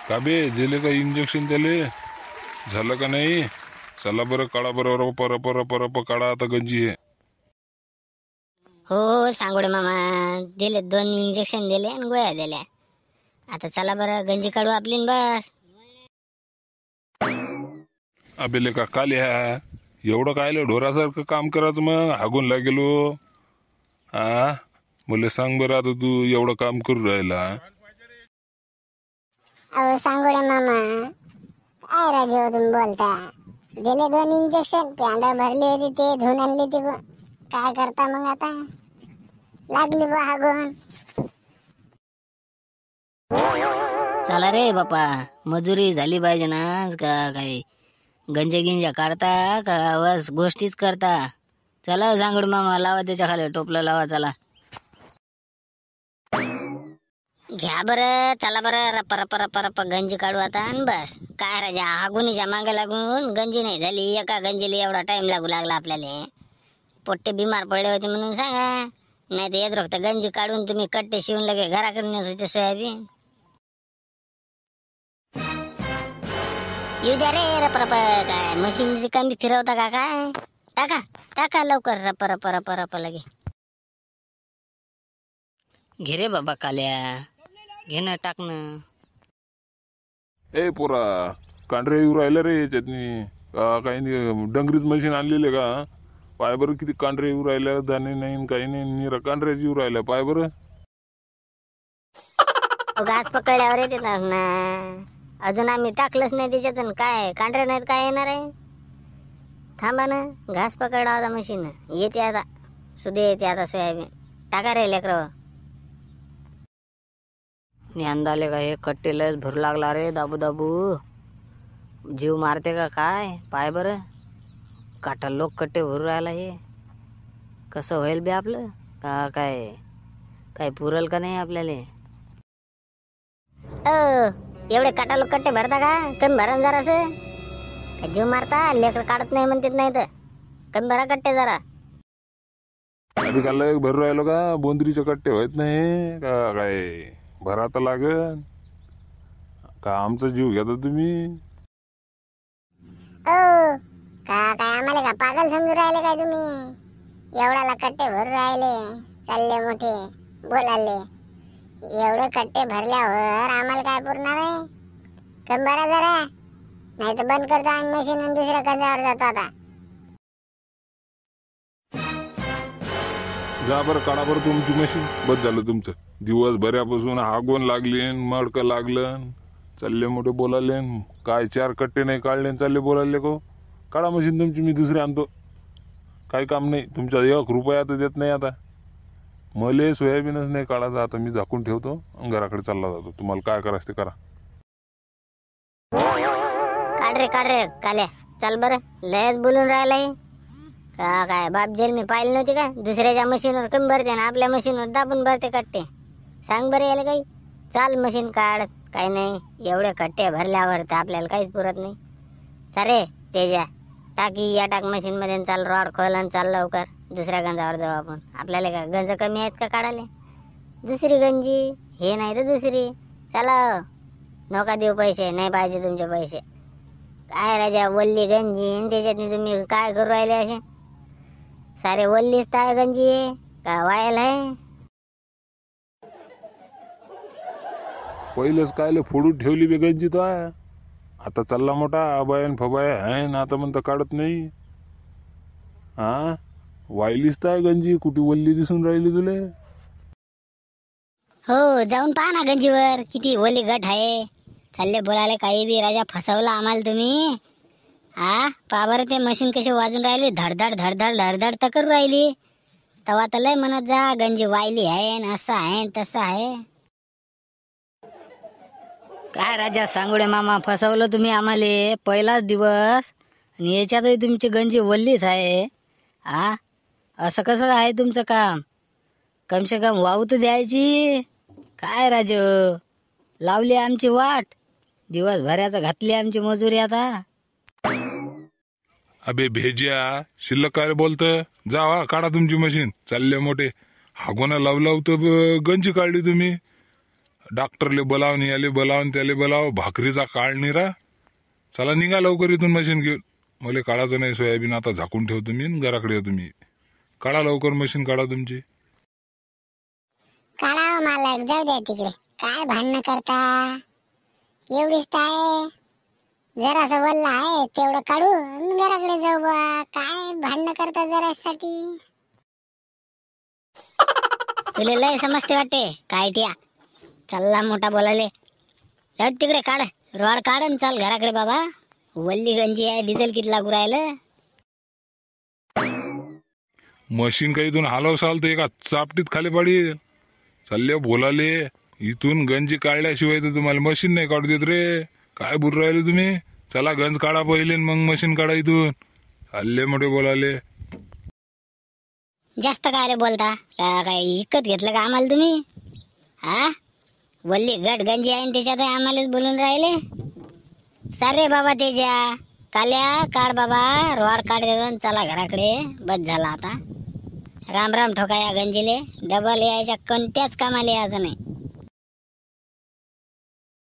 का बे दिले का इंजेक्शन दिले झालं का नाही? चला बरं काढा बरं परप काढा आता गंजी आहे. हो हो सांगोडे मामा दिले 2 इंजेक्शन दिले आणि गोळ्या दिल्या. आता चला बरं गंजी काढू आपली न बस. अबे लेका काल्या एवढं कायले ढोरासारखं काम करायचं मग हागून लागेलो. हा मुले सांग बरं आता तू एवढं काम करू राहिला. अहो सांगोडे मामा काय राजे तुम्ही बोलता. दिले 2 इंजेक्शन प्यांड भरली होती ते धुवून आणली ती काय करता मग आता लागली बा हागून. चला रे बापा मजुरी झाली पाहिजे ना का काही गंजा गिंजा काढता का बस गोष्टीच करता. चला सांगोडे मामा लावा त्याच्या खाली टोपलं लावा. चला घ्या बरं चला बरं रप गंजी काढू आता आणि बस. काय राजा हागुनीच्या मागे लागून गंजी नाही झाली. एका गंजीला एवढा टाइम लागू लागला आपल्याला. पोट्टे बिमार पडले होते म्हणून सांगा नाही तर येत फक्त गंजी काढून तुम्ही कट्टे शिवून लगे घराकडे नेत होते सोयाबीन. येऊ द्या रे रप काय मशीन रिकामी फिरवता का काय. टाका टाका लवकर रप लगे. घे रे बाबा काल्या घे ना टाकणं. ए पोरा कांढरे येऊ राहिलं रे याच्यातनी काही नाही. डंगरीच मशीन आणलेले का? पाय बरं किती कांढरे येऊ राहिल्या. दाणे नाही काही नाही निरा कांढऱ्याच येऊ राहिल्या. पाय बरं घास पकडल्यावर येते ना. अजून आम्ही टाकलंच नाही त्याच्यातून काय कांढरे नाहीत काय येणार आहे. थांबा ना घास पकडा होता मशीन येते आता. सुदे येते आता सोयाबीन. टाका रे लेकरं. अंदाले का हे कट्टे लयच भरू लागला रे दाबू दाबू. जीव मारते का काय. पाय बरं काटा लोक कट्टे भरू राहिला. हे कसं होईल बे आपलं का काय पुरल का नाही आपल्याला. एवढे काटा लोक कट्टे भरता का? कमी भरा जरा असं जीव मारता. लेकर काढत नाही म्हणतात नाही तर कमी भरा कट्टे जरा. अरे काल भरू राहिलो का? बोंदरीचे कट्टे होत नाही का काय भरा तर लागन का? आमचा जीव घेता तुम्ही. ओ काय आम्हाला का पागल समजून राहिले काय तुम्ही. एवढाला कट्टे भरू राहिले चालले मोठे बोलाले. एवढे कट्टे भरल्यावर आम्हाला काय पुरणार आहे. कम भरा जरा नाही तर बंद करतो आम्ही मशीन आणि दुसऱ्या कंजावर जातो आता. जा बरं काढा बरं तुमची मशीन. बस झालं तुमचं. दिवस भऱ्यापासून हागून लागले मडकं लागलं चालले मोठे बोलाले. काय 4 कट्टे नाही काढले चालले बोलाले को. काढा मशीन तुमची मी दुसरी आणतो. काही काम नाही तुमच्या 1 रुपया तर देत नाही आता. मले सोयाबीनच नाही काढायचं आता. मी झाकून ठेवतो घराकडे चालला जातो. तुम्हाला काय करायचं ते करा. काढ रे काल्या चल बरं. लयच बोलून राहिलाय का काय. बाप जेल मी पाहिली नव्हती का दुसऱ्याच्या मशीनवर कमी भरते ना आपल्या मशीनवर दाबून भरते कट्टे. सांग बरं याला काही. चाल मशीन काढ. काही नाही एवढे कट्टे भरल्यावर तर आपल्याला काहीच पुरत नाही. सारे तेजा टाकी या टाक मशीन मध्ये. चाल रॉड खोल आणि चाल लवकर. दुसऱ्या गंजावर जाऊ आपण. आपल्याला का गंज कमी आहेत का काढाले. दुसरी गंजी हे नाही तर दुसरी. चला नका देऊ पैसे नाही पाहिजे तुमचे पैसे. काय राजा वल्ली गंजी त्याच्यात तुम्ही काय करू राहिले असे. सारे वल्लीच काय गंजी आहे का वायल आहे. पहिलेच कायले फोडून ठेवली बे गंजी तो. आता चालला मोठा अबायन फबाय आहे ना आता म्हणता काढत नाही. हा वायलीच तर गंजी कुठे वल्ली दिसून राहिली तुले. हो जाऊन पहा ना गंजीवर किती ओली गट आहे. चालले बोलायला काही बी. राजा फसवला आम्हाला तुम्ही. हा पहा बरं ते मशीन कशी वाजून राहिली. धडधड धडधड धडधड तर करू राहिली. तवा तर लय म्हणत जा गंजी वायली आहे असं आहे तसं आहे. काय राजा सांगोडे मामा फसवलं तुम्ही आम्हाला. पहिलाच दिवस आणि याच्यातही तुमची गंजी वल्लीच आहे. हा असं कसं आहे तुमचं काम. कमसे कम वाहू तर द्यायची. काय राज लावली आमची वाट. दिवसभराचं घातली आमची मजुरी आता. अबे भेज्या शिल्लक काय बोलतं. जा काढा तुमची मशीन. चालले मोठे हागोना लावला तर गंजी काढली तुम्ही. डॉक्टरले बोलावून याले बोलावून त्याले बोलाव, भाकरीचा काळ निरा. चला निघा लवकर इथून मशीन घेऊन. मला काढायचं नाही सोयाबीन, आता झाकून ठेवतो मी आणि घराकडे येतो मी. काढा लवकर मशीन, काढा तुमची. काढावं मालक, जाऊ द्या तिकडे. काय भांडणं करता? एवढीच तर आहे, जरासं वल्ला आहे तेवढं काढू आणि घराकडे जाऊ बा. काय भांडणं करता जरासाठी? तुला लय समजते वाटते काय ट्या. चल्ला मोठा बोलाले. जाऊ तिकडे, काढ रोड काढ आणि चाल घराकडे बाबा. वल्ली गंजी आहे, डिझेल किती लागू राहिलं. मशीन काही इथून हलवसाल तर एका चापटीत खाली पडेल. चालले बोलाले, इथून गंजी काढल्याशिवाय तर तुम्हाला मशीन नाही काढू देत रे. काय बोलू राहिले तुम्ही? चला गंज काढा पहिले मग मशीन काढा इथून. चालले मोठे बोलाले. जास्त काय बोलता काय इकत घेतलं का आम्हाला तुम्ही? हा, वल्ली गट गंजी आहे त्याच्यात आम्हालाच बोलून राहिले. सारे बाबा तेजा काल्या काढ बाबा, रोड काढ देतो. चला घराकडे, बस झाला आता. राम राम ठोका या गंजीले. डबल यायच्या कोणत्याच कामाला यायचं नाही.